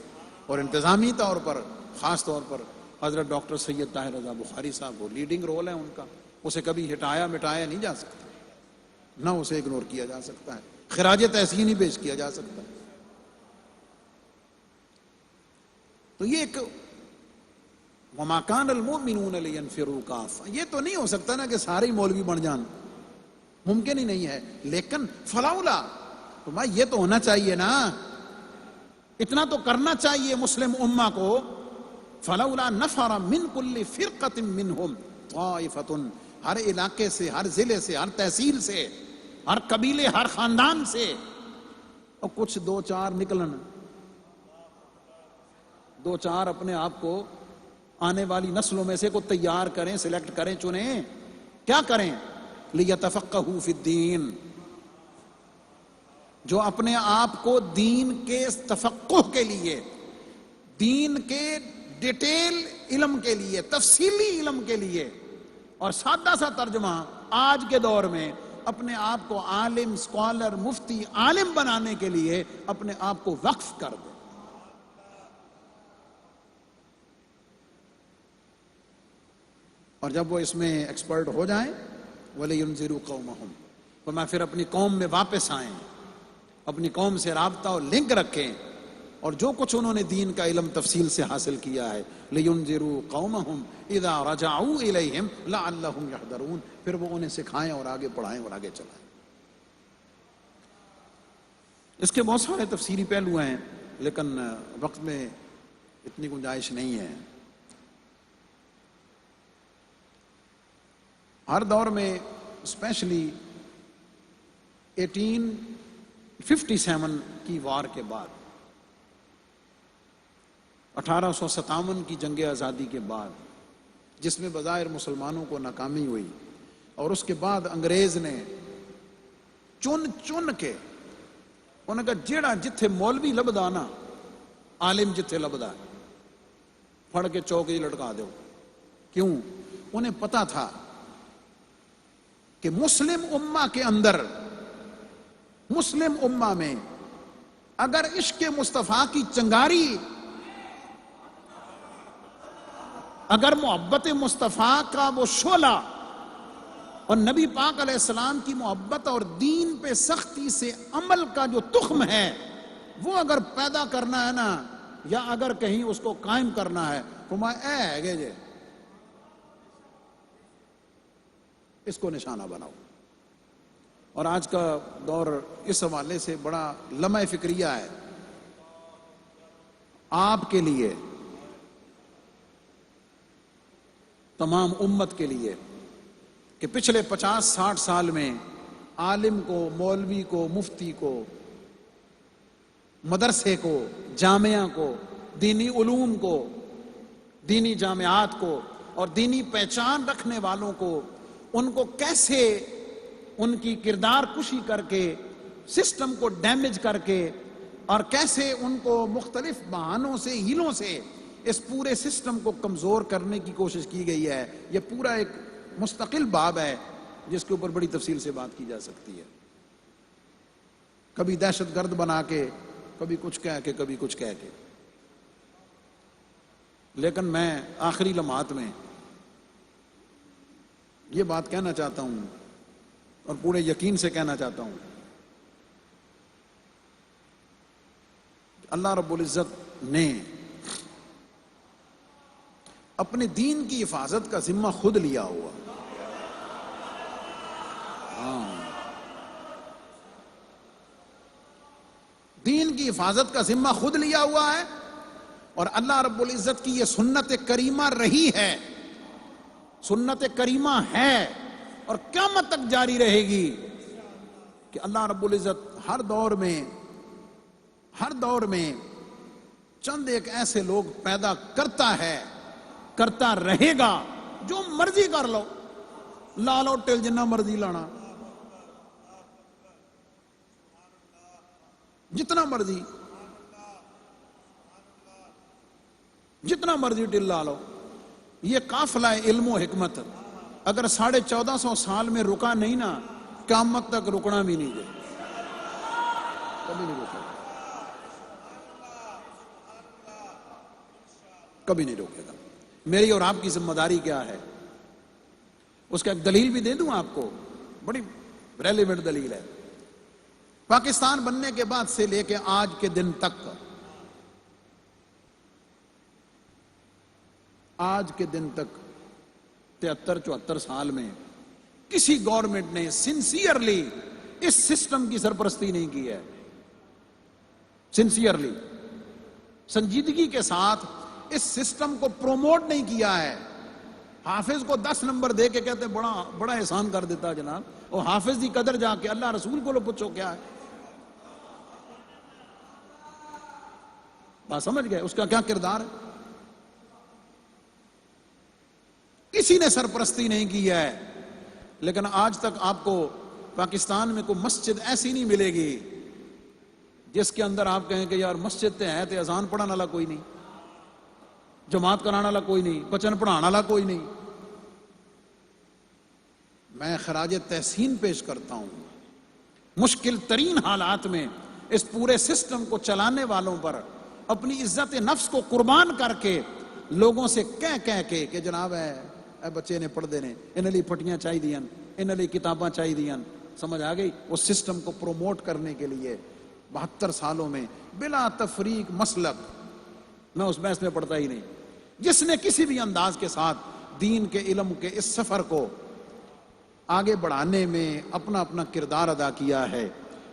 اور انتظامی طور پر خاص طور پر حضرت ڈاکٹر سید طاہر رضا بخاری صاحب، وہ لیڈنگ رول ہے ان کا. اسے کبھی ہٹایا مٹایا نہیں جا سکتا، نہ اسے اگنور کیا جا سکتا ہے، خراج تحسین نہیں پیش کیا جا سکتا. تو یہ ایک وَمَا كَانَ الْمُؤْمِنُونَ لِيَنْفِرُوا كَافَّةً، یہ تو نہیں ہو سکتا نا کہ سارے ہی مولوی بن جان، ممکن ہی نہیں ہے. لیکن فلاولا تو میں یہ تو ہونا چاہیے نا، اتنا تو کرنا چاہیے مسلم امہ کو. فلولا نفر من كل فرقة منهم طائفة، ہر علاقے سے، ہر ضلع سے، ہر تحصیل سے، ہر قبیلے، ہر خاندان سے، اور کچھ دو چار نکلن، دو چار اپنے آپ کو آنے والی نسلوں میں سے کو تیار کریں، سلیکٹ کریں، چنیں. کیا کریں؟ لیتفقہوا فی الدین، جو اپنے آپ کو دین کے تفقہ کے لیے، دین کے ڈیٹیل علم کے لیے، تفصیلی علم کے لیے، اور سادہ سا ترجمہ آج کے دور میں اپنے آپ کو عالم، اسکالر، مفتی، عالم بنانے کے لیے اپنے آپ کو وقف کر دیں. اور جب وہ اس میں ایکسپرٹ ہو جائیں، وَلِيُنذِرُوا قَوْمَهُمْ، تو میں پھر اپنی قوم میں واپس آئیں، اپنی قوم سے رابطہ اور لنک رکھیں، اور جو کچھ انہوں نے دین کا علم تفصیل سے حاصل کیا ہے، لِيُنذِرُوا قَوْمَهُمْ إِذَا رَجَعُوا إِلَيْهِمْ لَعَلَّهُمْ يَحْذَرُونَ، پھر وہ انہیں سکھائیں اور آگے پڑھائیں اور آگے چلائیں. اس کے بہت سارے تفسیری پہلو ہیں، لیکن وقت میں اتنی گنجائش نہیں ہے. ہر دور میں اسپیشلی 1857 کی وار کے بعد، 1857 کی جنگ آزادی کے بعد، جس میں بظاہر مسلمانوں کو ناکامی ہوئی، اور اس کے بعد انگریز نے چن چن کے انہوں نے کہا جیڑا جتھے مولوی لبدا نا، عالم جتھے لبدا، پھڑ کے چوک ہی لٹکا دو. کیوں؟ انہیں پتا تھا کہ مسلم امہ کے اندر، مسلم امہ میں اگر عشق مصطفیٰ کی چنگاری، اگر محبت مصطفیٰ کا وہ شعلہ اور نبی پاک علیہ السلام کی محبت اور دین پہ سختی سے عمل کا جو تخم ہے، وہ اگر پیدا کرنا ہے نا، یا اگر کہیں اس کو قائم کرنا ہے، تو میں اے گے جے اس کو نشانہ بناؤ. اور آج کا دور اس حوالے سے بڑا لمحہ فکریہ ہے آپ کے لیے، تمام امت کے لیے، کہ پچھلے 50-60 سال میں عالم کو، مولوی کو، مفتی کو، مدرسے کو، جامعہ کو، دینی علوم کو، دینی جامعات کو، اور دینی پہچان رکھنے والوں کو، ان کو کیسے ان کی کردار کشی کر کے، سسٹم کو ڈیمیج کر کے، اور کیسے ان کو مختلف بہانوں سے، ہیلوں سے اس پورے سسٹم کو کمزور کرنے کی کوشش کی گئی ہے. یہ پورا ایک مستقل باب ہے جس کے اوپر بڑی تفصیل سے بات کی جا سکتی ہے. کبھی دہشت گرد بنا کے، کبھی کچھ کہہ کے، کبھی کچھ کہہ کے. لیکن میں آخری لمحات میں یہ بات کہنا چاہتا ہوں، اور پورے یقین سے کہنا چاہتا ہوں، اللہ رب العزت نے اپنے دین کی حفاظت کا ذمہ خود لیا ہوا. دین کی حفاظت کا ذمہ خود لیا ہوا ہے، اور اللہ رب العزت کی یہ سنت کریمہ رہی ہے، سنت کریمہ ہے، اور قیامت تک جاری رہے گی کہ اللہ رب العزت ہر دور میں چند ایک ایسے لوگ پیدا کرتا ہے، کرتا رہے گا. جو مرضی کر لو، لا لو ٹل جنہ مرضی لانا، جتنا مرضی ٹلا لو، یہ قافلہ علم و حکمت اگر 1450 سال میں رکا نہیں نا، قیامت تک رکنا بھی نہیں دے، کبھی نہیں رکے گا، کبھی نہیں روکے گا۔ میری اور آپ کی ذمہ داری کیا ہے؟ اس کا ایک دلیل بھی دے دوں آپ کو، بڑی ریلیونٹ دلیل ہے۔ پاکستان بننے کے بعد سے لے کے آج کے دن تک، آج کے دن تک 73-74 سال میں کسی گورنمنٹ نے سنسیئرلی اس سسٹم کی سرپرستی نہیں کی ہے، سنسیئرلی، سنجیدگی کے ساتھ اس سسٹم کو پروموٹ نہیں کیا ہے۔ حافظ کو 10 نمبر دے کے کہتے بڑا احسان کر دیتا جناب، اور حافظ دی قدر جا کے اللہ رسول کو لو پوچھو کیا ہے، بات سمجھ گئے اس کا کیا کردار ہے؟ کسی نے سرپرستی نہیں کی ہے۔ لیکن آج تک آپ کو پاکستان میں کوئی مسجد ایسی نہیں ملے گی جس کے اندر آپ کہیں کہ یار مسجد تے ہے تے اذان پڑھانے والا کوئی نہیں، جماعت کرانے والا کوئی نہیں، بچن پڑھانے والا کوئی نہیں۔ میں خراج تحسین پیش کرتا ہوں مشکل ترین حالات میں اس پورے سسٹم کو چلانے والوں پر، اپنی عزت نفس کو قربان کر کے لوگوں سے کہہ کے کہ جناب اے بچے نے پڑھ دینے، انہاں لئی پھٹیاں چاہی دیاں، انہاں لئی کتاباں چاہی دیاں، سمجھ آ گئی؟ اس سسٹم کو پروموٹ کرنے کے لیے 72 سالوں میں بلا تفریق مسلک، میں اس بحث میں پڑھتا ہی نہیں، جس نے کسی بھی انداز کے ساتھ دین کے علم کے اس سفر کو آگے بڑھانے میں اپنا اپنا کردار ادا کیا ہے،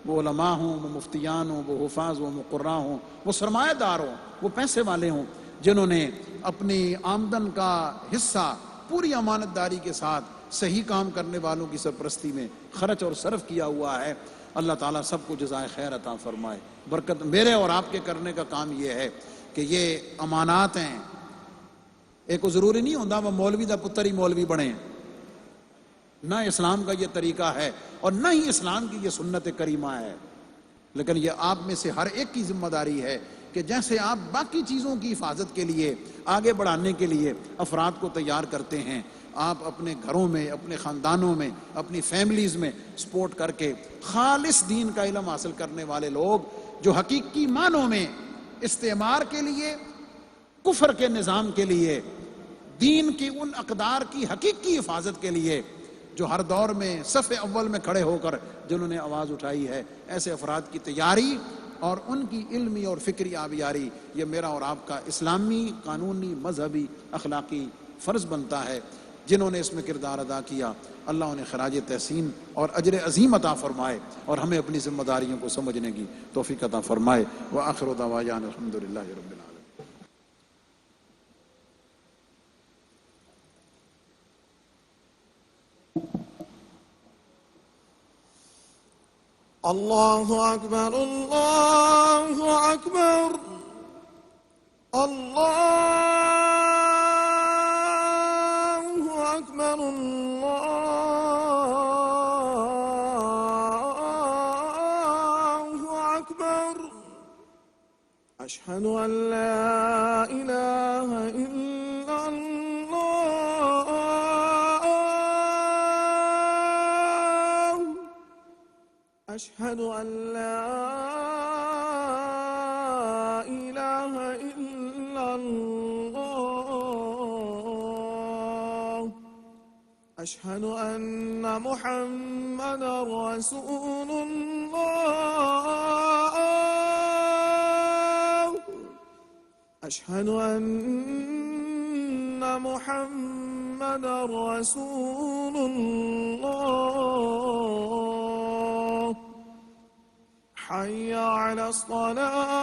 وہ علماء ہوں، وہ مفتیان ہوں، وہ حفاظ ہوں، وہ قراء ہوں، وہ سرمایہ دار ہوں، وہ پیسے والے ہوں، جنہوں نے اپنی آمدن کا حصہ پوری امانت داری کے ساتھ صحیح کام کرنے والوں کی سرپرستی میں خرچ اور صرف کیا ہوا ہے۔ اللہ تعالیٰ سب کو جزائے خیر عطا فرمائے۔ برکت میرے اور آپ کے کرنے کا کام یہ ہے کہ یہ امانات ہیں، ایک ضروری نہیں ہوتا وہ مولوی دا پتر ہی مولوی بنے، نہ اسلام کا یہ طریقہ ہے اور نہ ہی اسلام کی یہ سنت کریمہ ہے، لیکن یہ آپ میں سے ہر ایک کی ذمہ داری ہے کہ جیسے آپ باقی چیزوں کی حفاظت کے لیے آگے بڑھانے کے لیے افراد کو تیار کرتے ہیں، آپ اپنے گھروں میں، اپنے خاندانوں میں، اپنی فیملیز میں سپورٹ کر کے خالص دین کا علم حاصل کرنے والے لوگ جو حقیقی معنوں میں استعمار کے لیے، کفر کے نظام کے لیے، دین کی ان اقدار کی حقیقی حفاظت کے لیے جو ہر دور میں صف اول میں کھڑے ہو کر جنہوں نے آواز اٹھائی ہے، ایسے افراد کی تیاری اور ان کی علمی اور فکری آبیاری یہ میرا اور آپ کا اسلامی، قانونی، مذہبی، اخلاقی فرض بنتا ہے۔ جنہوں نے اس میں کردار ادا کیا اللہ انہیں خراج تحسین اور اجر عظیم عطا فرمائے اور ہمیں اپنی ذمہ داریوں کو سمجھنے کی توفیق عطا فرمائے۔ وآخر دعوانا الحمدللہ رب العالمین۔ اللہ اکبر، اللہ اکبر، اللہ اکبر، اللہ اکبر، اشہد ان لا الہ الا اللہ، اشہد ان لا الہ الا اللہ، اشہد ان محمد رسول اللہ، اشہد ان محمد رسول اللہ، حی علی الصلاة،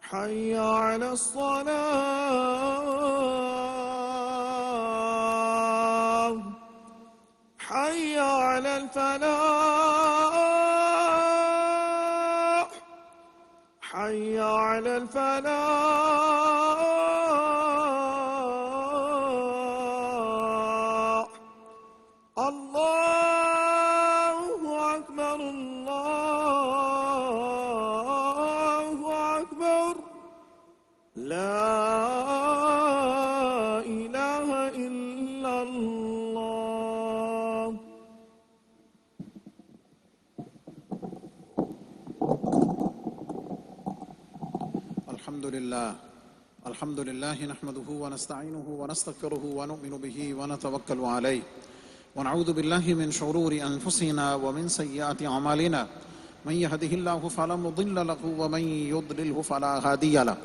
حی علی الصلاة، حی علی الفلاح، حی علی الفلاح، اللہ الحمد لله نحمده ونستعينه ونستغفره ونؤمن به ونتوكل عليه ونعوذ بالله من شرور أنفسنا ومن سيئات أعمالنا من يهده الله فلا مضل له ومن يضلله فلا هادي له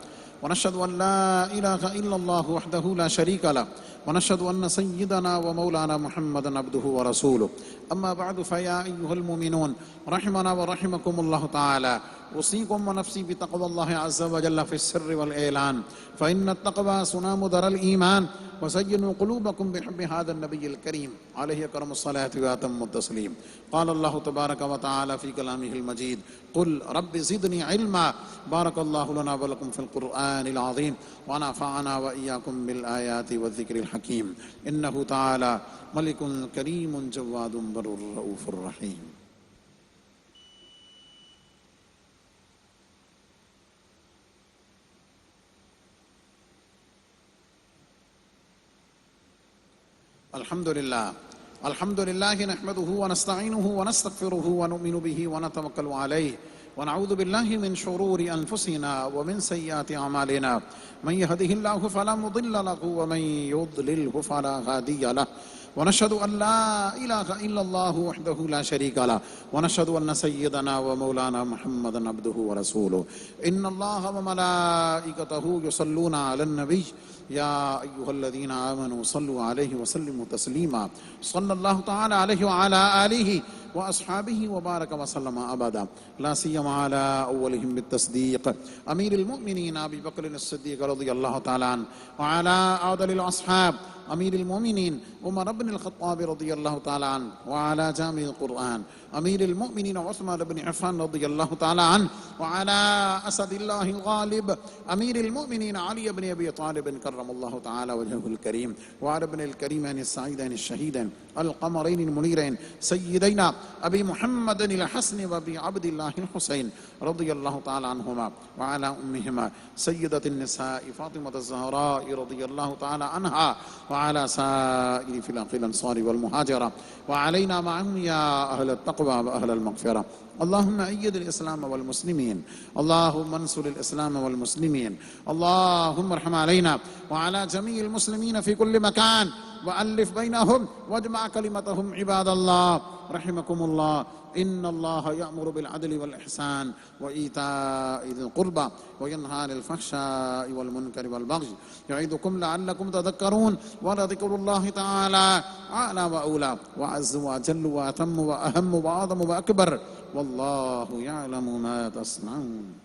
ونشهد أن لا إله إلا الله وحده لا شريك له ونشهد أن سيدنا ومولانا محمدا عبده ورسوله أما بعد فيا أيها المؤمنون رحمنا ورحمكم الله تعالى أوصيكم ونفسي بتقوى الله عز وجل في السر والإعلان فإن التقوى صنام در الإيمان وزينوا قلوبكم بحب هذا النبي الكريم عليه أكرم الصلاة وأتم التسليم قال الله تبارك وتعالى في كلامه المجيد قل رب زدني علما بارك الله لنا ولكم في القرآن العظيم ونفعنا وإياكم بالآيات والذكر الحكيم إنه تعالى ملك كريم جواد بر رؤوف رحيم الحمد لله نحمده ونستعينه ونستغفره ونؤمن به ونتوكل عليه ونعوذ بالله من شرور أنفسنا ومن سيئات أعمالنا من يهده الله فلا مضل له ومن يضلله فلا هادي له ونشهد أن لا إله إلا الله وحده لا شريك له ونشهد أن سيدنا ومولانا محمدا عبده ورسوله إن الله وملائكته يصلون على النبي يا أيها الذين آمنوا صلوا عليه وسلموا تسليما صلى الله تعالى عليه وعلى آله وأصحابه وبارك وسلم أبدا لا سيما على أولهم بالتصديق أمير المؤمنين أبي بكر الصديق رضي الله تعالى عنه وعلى أفضل الأصحاب أمير المؤمنين عمر بن الخطاب رضي الله تعالى عنه وعلى جامع القرآن أمير المؤمنين عثمان بن عفان رضي الله تعالى عنه وعلى أسد الله الغالب أمير المؤمنين علي بن أبي طالب كرم الله تعالى وجهه الكريم وعلى ابن الكريمين السعيدين الشهيدين القمرين المنيرين سيدينا أبي محمد الحسن وأبي عبد الله الحسين رضي الله تعالى عنهما وعلى أمهما سيدة النساء فاطمة الزهراء رضي الله تعالى عنها وعلى سائر فلاق الأنصار والمهاجرة وعلينا معهم يا أهل التقوى وأهل المغفرة اللهم أيد الإسلام والمسلمين اللهم انصر الإسلام والمسلمين اللهم ارحم علينا وعلى جميع المسلمين في كل مكان وألف بينهم واجمع كلمتهم عباد الله رحمكم الله إن الله يأمر بالعدل والإحسان وإيتاء ذي القربى وينهى عن الفحشاء والمنكر والبغي يعظكم لعلكم تذكرون ولذكر الله تعالى أعلى وأولى وأعز وأجل وأتم وأهم وأعظم وأكبر والله يعلم ما تصنعون